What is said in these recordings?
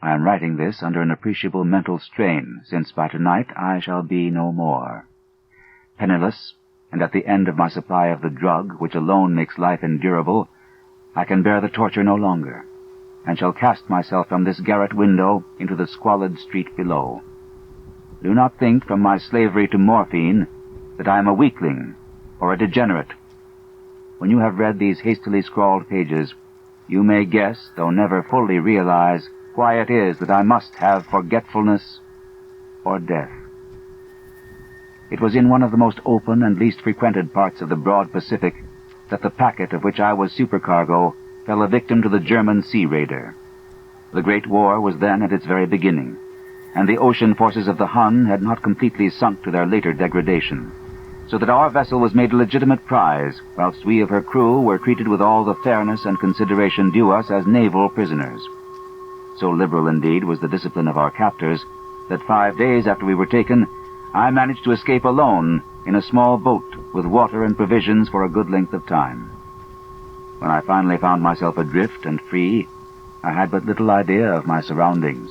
I am writing this under an appreciable mental strain, since by tonight I shall be no more. Penniless, and at the end of my supply of the drug which alone makes life endurable, I can bear the torture no longer, and shall cast myself from this garret window into the squalid street below. Do not think from my slavery to morphine that I am a weakling or a degenerate. When you have read these hastily scrawled pages, you may guess, though never fully realize, why it is that I must have forgetfulness or death. It was in one of the most open and least frequented parts of the broad Pacific that the packet of which I was supercargo fell a victim to the German sea raider. The Great War was then at its very beginning, and the ocean forces of the Hun had not completely sunk to their later degradation, so that our vessel was made a legitimate prize, whilst we of her crew were treated with all the fairness and consideration due us as naval prisoners. So liberal indeed was the discipline of our captors that 5 days after we were taken, I managed to escape alone in a small boat with water and provisions for a good length of time. When I finally found myself adrift and free, I had but little idea of my surroundings.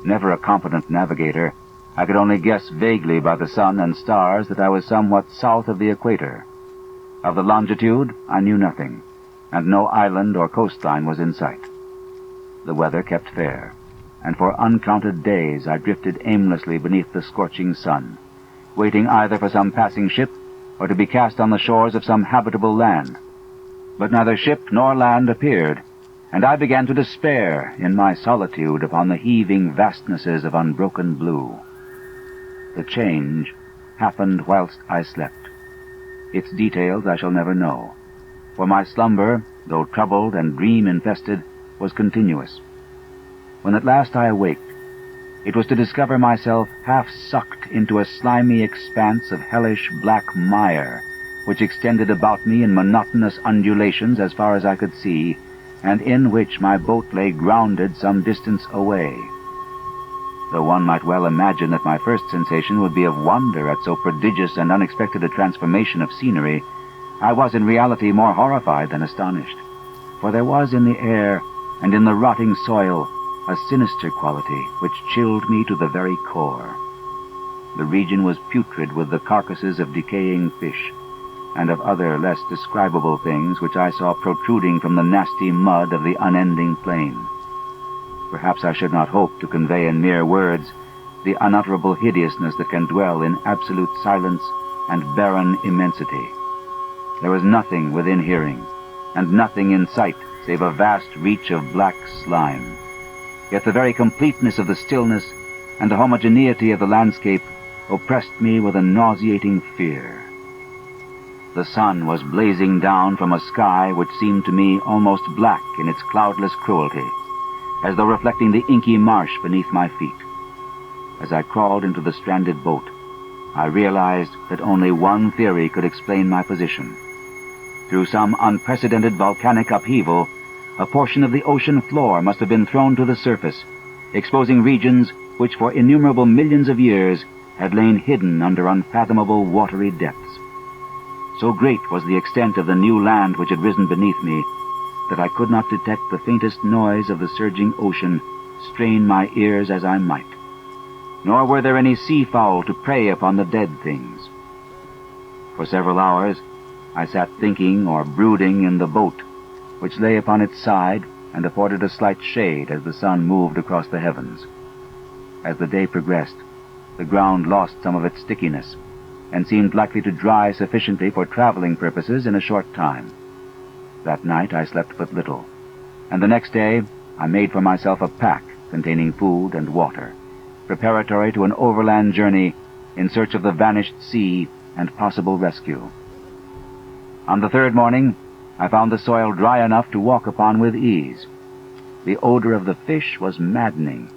Never a competent navigator, I could only guess vaguely by the sun and stars that I was somewhat south of the equator. Of the longitude, I knew nothing, and no island or coastline was in sight. The weather kept fair, and for uncounted days I drifted aimlessly beneath the scorching sun, waiting either for some passing ship or to be cast on the shores of some habitable land. But neither ship nor land appeared, and I began to despair in my solitude upon the heaving vastnesses of unbroken blue. The change happened whilst I slept. Its details I shall never know, for my slumber, though troubled and dream-infested, was continuous. When at last I awaked, it was to discover myself half sucked into a slimy expanse of hellish black mire, which extended about me in monotonous undulations as far as I could see, and in which my boat lay grounded some distance away. Though one might well imagine that my first sensation would be of wonder at so prodigious and unexpected a transformation of scenery, I was in reality more horrified than astonished, for there was in the air and in the rotting soil a sinister quality which chilled me to the very core. The region was putrid with the carcasses of decaying fish, and of other less describable things which I saw protruding from the nasty mud of the unending plain. Perhaps I should not hope to convey in mere words the unutterable hideousness that can dwell in absolute silence and barren immensity. There was nothing within hearing, and nothing in sight save a vast reach of black slime. Yet the very completeness of the stillness and the homogeneity of the landscape oppressed me with a nauseating fear. The sun was blazing down from a sky which seemed to me almost black in its cloudless cruelty, as though reflecting the inky marsh beneath my feet. As I crawled into the stranded boat, I realized that only one theory could explain my position. Through some unprecedented volcanic upheaval, a portion of the ocean floor must have been thrown to the surface, exposing regions which for innumerable millions of years had lain hidden under unfathomable watery depths. So great was the extent of the new land which had risen beneath me that I could not detect the faintest noise of the surging ocean, strain my ears as I might. Nor were there any sea-fowl to prey upon the dead things. For several hours I sat thinking or brooding in the boat, which lay upon its side and afforded a slight shade as the sun moved across the heavens. As the day progressed, the ground lost some of its stickiness, and seemed likely to dry sufficiently for traveling purposes in a short time. That night I slept but little, and the next day I made for myself a pack containing food and water, preparatory to an overland journey in search of the vanished sea and possible rescue. On the third morning, I found the soil dry enough to walk upon with ease. The odor of the fish was maddening,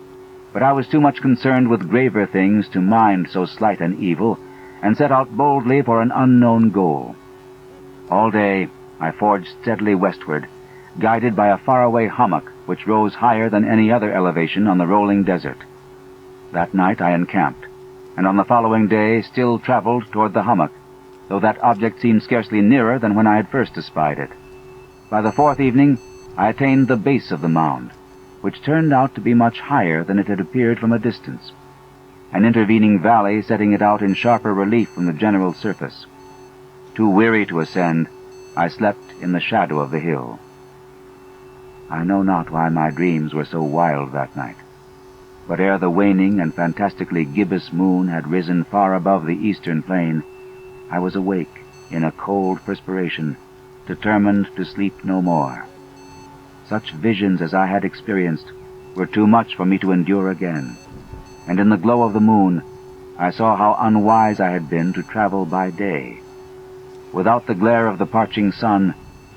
but I was too much concerned with graver things to mind so slight an evil, and set out boldly for an unknown goal. All day I forged steadily westward, guided by a faraway hummock which rose higher than any other elevation on the rolling desert. That night I encamped, and on the following day still traveled toward the hummock, though that object seemed scarcely nearer than when I had first espied it. By the fourth evening I attained the base of the mound, which turned out to be much higher than it had appeared from a distance, an intervening valley setting it out in sharper relief from the general surface. Too weary to ascend, I slept in the shadow of the hill. I know not why my dreams were so wild that night, but ere the waning and fantastically gibbous moon had risen far above the eastern plain, I was awake in a cold perspiration, determined to sleep no more. Such visions as I had experienced were too much for me to endure again, and in the glow of the moon I saw how unwise I had been to travel by day. Without the glare of the parching sun,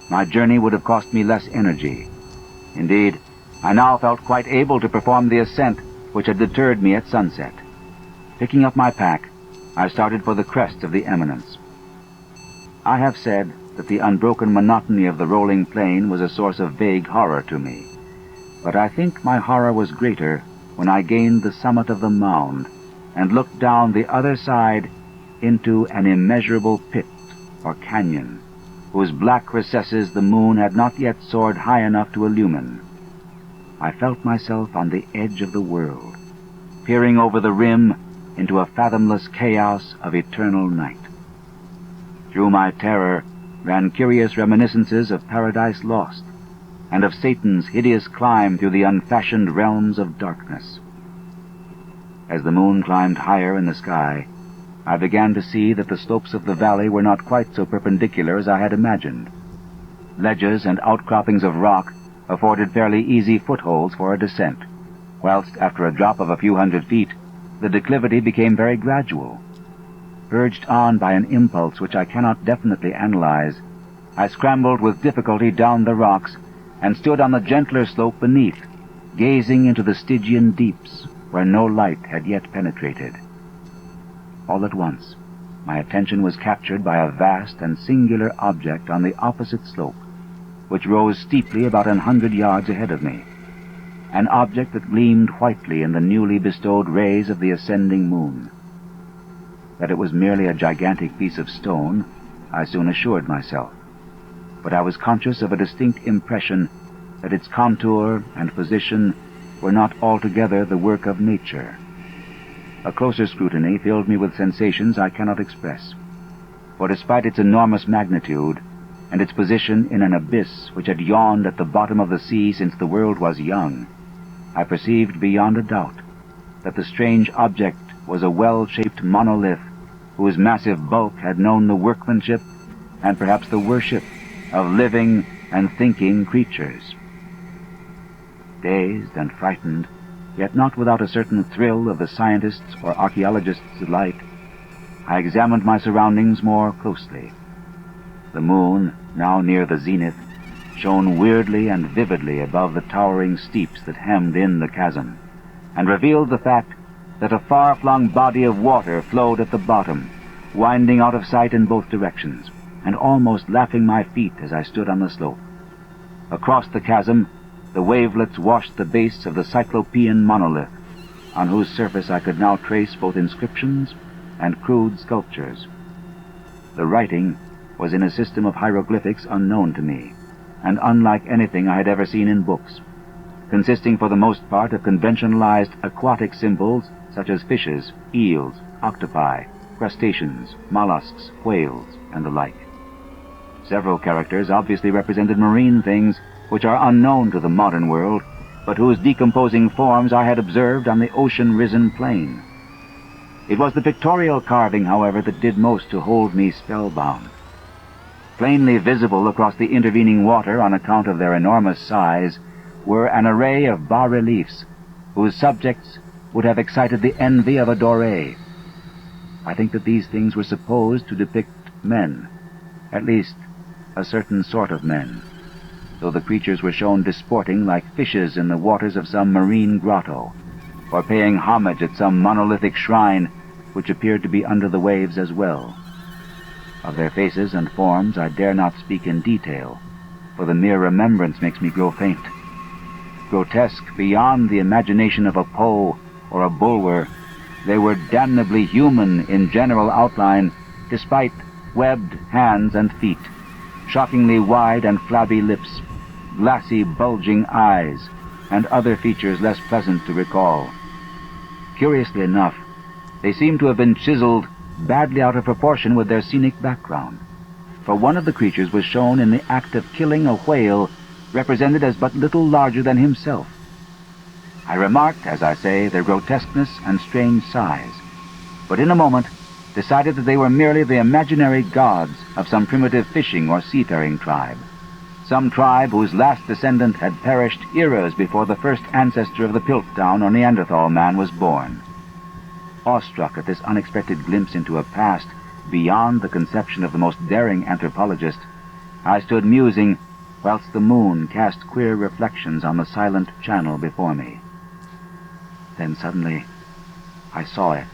my journey would have cost me less energy. Indeed, I now felt quite able to perform the ascent which had deterred me at sunset. Picking up my pack, I started for the crest of the eminence. I have said that the unbroken monotony of the rolling plain was a source of vague horror to me, but I think my horror was greater when I gained the summit of the mound and looked down the other side into an immeasurable pit or canyon, whose black recesses the moon had not yet soared high enough to illumine. I felt myself on the edge of the world, peering over the rim into a fathomless chaos of eternal night. Through my terror ran curious reminiscences of Paradise Lost, and of Satan's hideous climb through the unfashioned realms of darkness. As the moon climbed higher in the sky, I began to see that the slopes of the valley were not quite so perpendicular as I had imagined. Ledges and outcroppings of rock afforded fairly easy footholds for a descent, whilst after a drop of a few hundred feet, the declivity became very gradual. Urged on by an impulse which I cannot definitely analyze, I scrambled with difficulty down the rocks and stood on the gentler slope beneath, gazing into the Stygian deeps where no light had yet penetrated. All at once, my attention was captured by a vast and singular object on the opposite slope, which rose steeply about 100 yards ahead of me, an object that gleamed whitely in the newly bestowed rays of the ascending moon. That it was merely a gigantic piece of stone, I soon assured myself, but I was conscious of a distinct impression that its contour and position were not altogether the work of nature. A closer scrutiny filled me with sensations I cannot express, for despite its enormous magnitude and its position in an abyss which had yawned at the bottom of the sea since the world was young, I perceived beyond a doubt that the strange object was a well-shaped monolith whose massive bulk had known the workmanship and perhaps the worship of living and thinking creatures. Dazed and frightened, yet not without a certain thrill of the scientist's or archaeologist's delight, I examined my surroundings more closely. The moon, now near the zenith, shone weirdly and vividly above the towering steeps that hemmed in the chasm, and revealed the fact that a far-flung body of water flowed at the bottom, winding out of sight in both directions, and almost lapping my feet as I stood on the slope. Across the chasm, the wavelets washed the base of the Cyclopean monolith, on whose surface I could now trace both inscriptions and crude sculptures. The writing was in a system of hieroglyphics unknown to me, and unlike anything I had ever seen in books, consisting for the most part of conventionalized aquatic symbols such as fishes, eels, octopi, crustaceans, mollusks, whales, and the like. Several characters obviously represented marine things which are unknown to the modern world, but whose decomposing forms I had observed on the ocean-risen plain. It was the pictorial carving, however, that did most to hold me spellbound. Plainly visible across the intervening water on account of their enormous size were an array of bas-reliefs whose subjects would have excited the envy of a Doré. I think that these things were supposed to depict men, at least a certain sort of men, though the creatures were shown disporting like fishes in the waters of some marine grotto, or paying homage at some monolithic shrine which appeared to be under the waves as well. Of their faces and forms I dare not speak in detail, for the mere remembrance makes me grow faint. Grotesque beyond the imagination of a Poe or a Bulwer, they were damnably human in general outline, despite webbed hands and feet, shockingly wide and flabby lips, glassy bulging eyes, and other features less pleasant to recall. Curiously enough, they seem to have been chiseled badly out of proportion with their scenic background, for one of the creatures was shown in the act of killing a whale represented as but little larger than himself. I remarked, as I say, their grotesqueness and strange size, but in a moment decided that they were merely the imaginary gods of some primitive fishing or seafaring tribe, some tribe whose last descendant had perished eras before the first ancestor of the Piltdown or Neanderthal man was born. Awestruck at this unexpected glimpse into a past beyond the conception of the most daring anthropologist, I stood musing whilst the moon cast queer reflections on the silent channel before me. Then suddenly I saw it.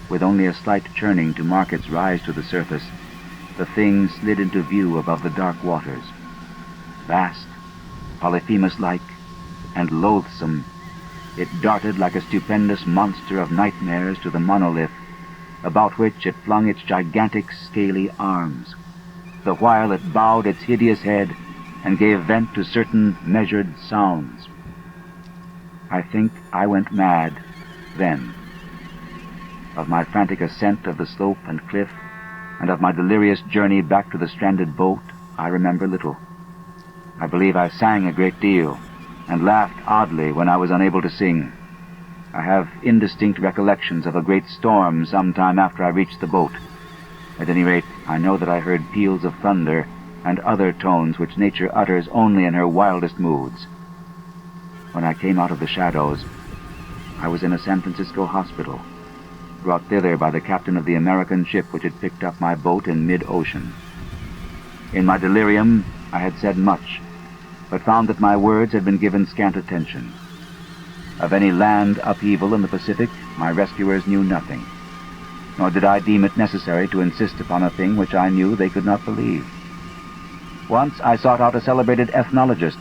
With only a slight churning to mark its rise to the surface, the thing slid into view above the dark waters. Vast, Polyphemus-like, and loathsome, it darted like a stupendous monster of nightmares to the monolith, about which it flung its gigantic scaly arms, the while it bowed its hideous head and gave vent to certain measured sounds. I think I went mad then. Of my frantic ascent of the slope and cliff, and of my delirious journey back to the stranded boat, I remember little. I believe I sang a great deal, and laughed oddly when I was unable to sing. I have indistinct recollections of a great storm some time after I reached the boat. At any rate, I know that I heard peals of thunder and other tones which nature utters only in her wildest moods. When I came out of the shadows, I was in a San Francisco hospital, brought thither by the captain of the American ship which had picked up my boat in mid-ocean. In my delirium, I had said much, but found that my words had been given scant attention. Of any land upheaval in the Pacific, my rescuers knew nothing, nor did I deem it necessary to insist upon a thing which I knew they could not believe. Once I sought out a celebrated ethnologist,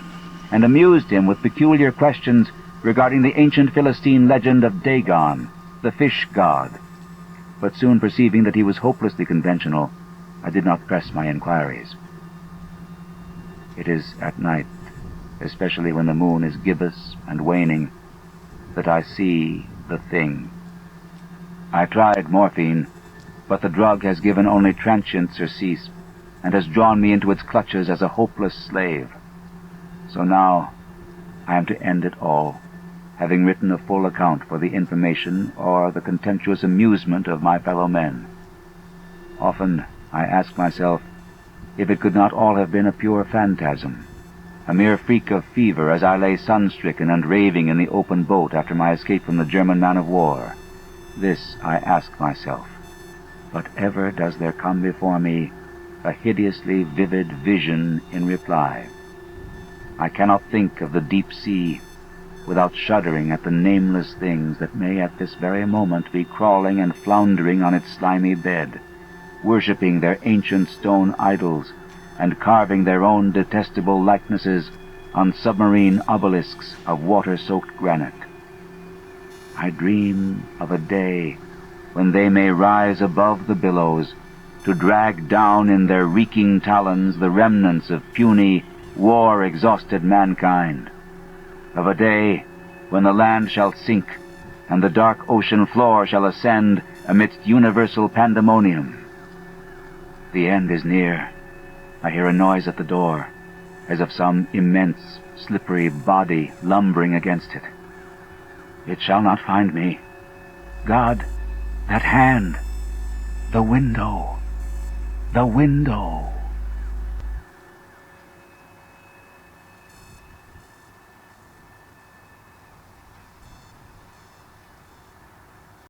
and amused him with peculiar questions regarding the ancient Philistine legend of Dagon, the fish god, but soon perceiving that he was hopelessly conventional, I did not press my inquiries. It is at night, especially when the moon is gibbous and waning, that I see the thing. I tried morphine, but the drug has given only transient surcease, and has drawn me into its clutches as a hopeless slave. So now I am to end it all, having written a full account for the information or the contemptuous amusement of my fellow men. Often I ask myself if it could not all have been a pure phantasm, a mere freak of fever as I lay sun-stricken and raving in the open boat after my escape from the German man-of-war. This I ask myself, but ever does there come before me a hideously vivid vision in reply. I cannot think of the deep sea without shuddering at the nameless things that may at this very moment be crawling and floundering on its slimy bed, worshipping their ancient stone idols and carving their own detestable likenesses on submarine obelisks of water-soaked granite. I dream of a day when they may rise above the billows to drag down in their reeking talons the remnants of puny, war-exhausted mankind, of a day when the land shall sink and the dark ocean floor shall ascend amidst universal pandemonium. The end is near. I hear a noise at the door, as of some immense, slippery body lumbering against it. It shall not find me. God, that hand, the window, the window.